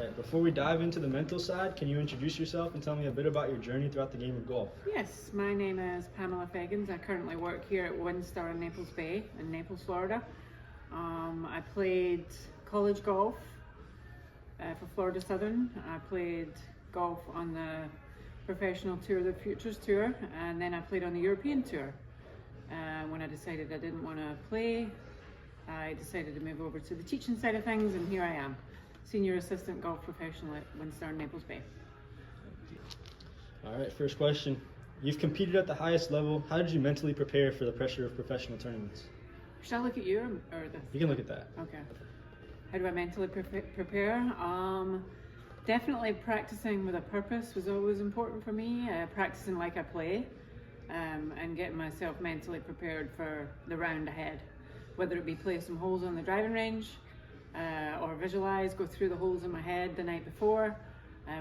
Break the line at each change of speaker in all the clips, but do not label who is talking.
right, before we dive into the mental side, can you introduce yourself and tell me a bit about your journey throughout the game of golf?
Yes, my name is Pamela Feggans. I currently work here at WinStar in Naples Bay in Naples, Florida. I played college golf for Florida Southern. I played golf on the professional tour, the Futures Tour, and then I played on the European Tour. When I decided I didn't want to play, I decided to move over to the teaching side of things, and here I am, Senior Assistant Golf Professional at WinStar in Naples Bay.
All right, first question. You've competed at the highest level. How did you mentally prepare for the pressure of professional tournaments?
Should I look at you or this?
You can look at that.
Okay. How do I mentally prepare? Definitely practicing with a purpose was always important for me. Practicing like I play, and getting myself mentally prepared for the round ahead. Whether it be play some holes on the driving range, or visualize, go through the holes in my head the night before.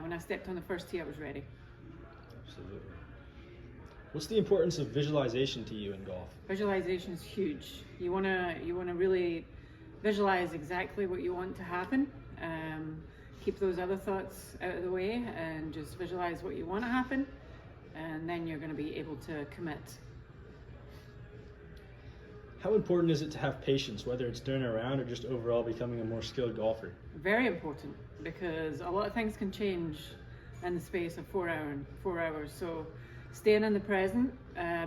When I stepped on the first tee, I was ready.
Absolutely. What's the importance of visualization to you in golf?
Visualization is huge. You wanna really visualize exactly what you want to happen. Keep those other thoughts out of the way and just visualize what you want to happen, and then you're going to be able to commit.
How important is it to have patience, whether it's during a round or just overall becoming a more skilled golfer?
Very important, because a lot of things can change in the space of 4 hours. So staying in the present,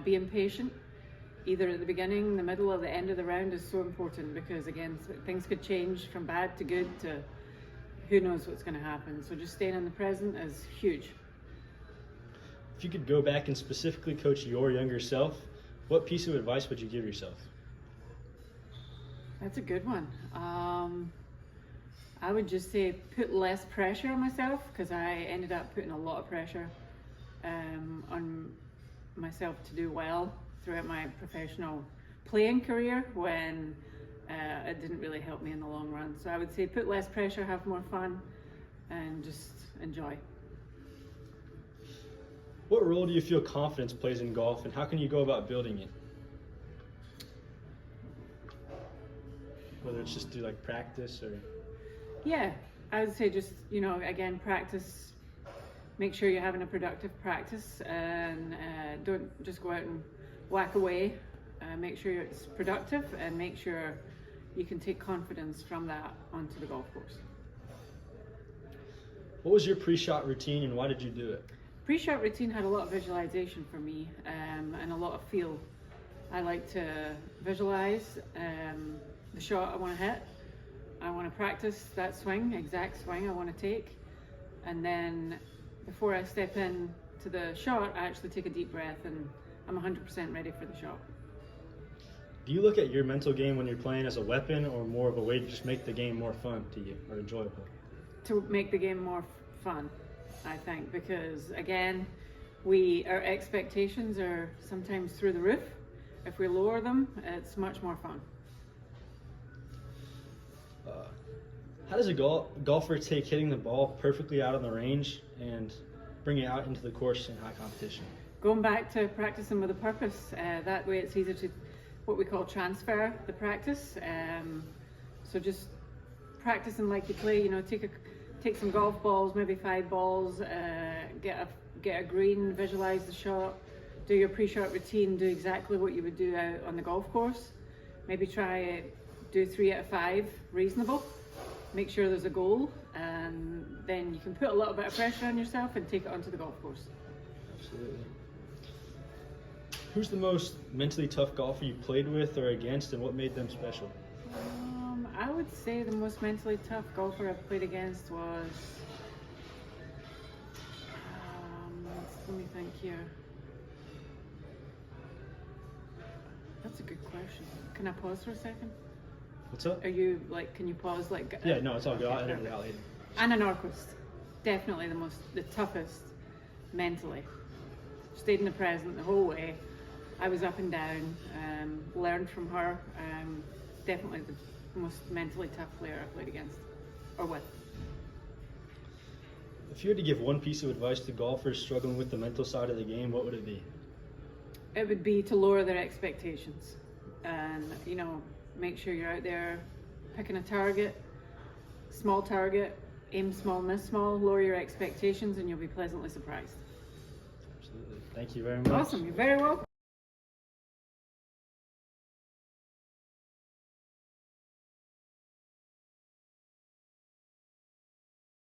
being patient, either at the beginning, the middle, or the end of the round is so important, because again, things could change from bad to good to who knows what's going to happen. So just staying in the present is huge.
If you could go back and specifically coach your younger self, what piece of advice would you give yourself?
That's a good one. I would just say put less pressure on myself, because I ended up putting a lot of pressure on myself to do well throughout my professional playing career, when it didn't really help me in the long run. So I would say put less pressure, have more fun, and just enjoy.
What role do you feel confidence plays in golf, and how can you go about building it? Whether it's just through like practice or...
Yeah, I would say just, again, practice. Make sure you're having a productive practice, and don't just go out and whack away. Make sure it's productive, and make sure you can take confidence from that onto the golf course.
What was your pre-shot routine, and why did you do it?
Pre-shot routine had a lot of visualization for me, and a lot of feel. I like to visualize the shot I want to hit. I want to practice that swing, exact swing I want to take, and then before I step in to the shot, I actually take a deep breath, and I'm 100% ready for the shot.
Do you look at your mental game when you're playing as a weapon, or more of a way to just make the game more fun to you, or enjoyable?
To make the game more fun, I think, because again, our expectations are sometimes through the roof. If we lower them, it's much more fun.
How does a golfer take hitting the ball perfectly out on the range and bring it out into the course in high competition?
Going back to practicing with a purpose, that way it's easier to what we call transfer the practice. So just practicing like you play, take some golf balls, maybe 5 balls, get a green, visualize the shot, do your pre-shot routine, do exactly what you would do out on the golf course. Maybe try do 3 out of 5, reasonable. Make sure there's a goal, and then you can put a little bit of pressure on yourself and take it onto the golf course.
Absolutely. Who's the most mentally tough golfer you played with or against, and what made them special?
I would say the most mentally tough golfer I've played against was, let me think here. That's a good question. Can I pause for a second?
What's up?
Are you can you pause
Yeah, no, it's all good. I'll edit it out later.
Anna Norquist, definitely the toughest mentally. Stayed in the present the whole way. I was up and down, learned from her. Definitely the most mentally tough player I played against, or with.
If you had to give one piece of advice to golfers struggling with the mental side of the game, what would it be?
It would be to lower their expectations, and make sure you're out there picking a target, small target, aim small, miss small, lower your expectations, and you'll be pleasantly surprised.
Absolutely. Thank you very much.
Awesome. You're very welcome.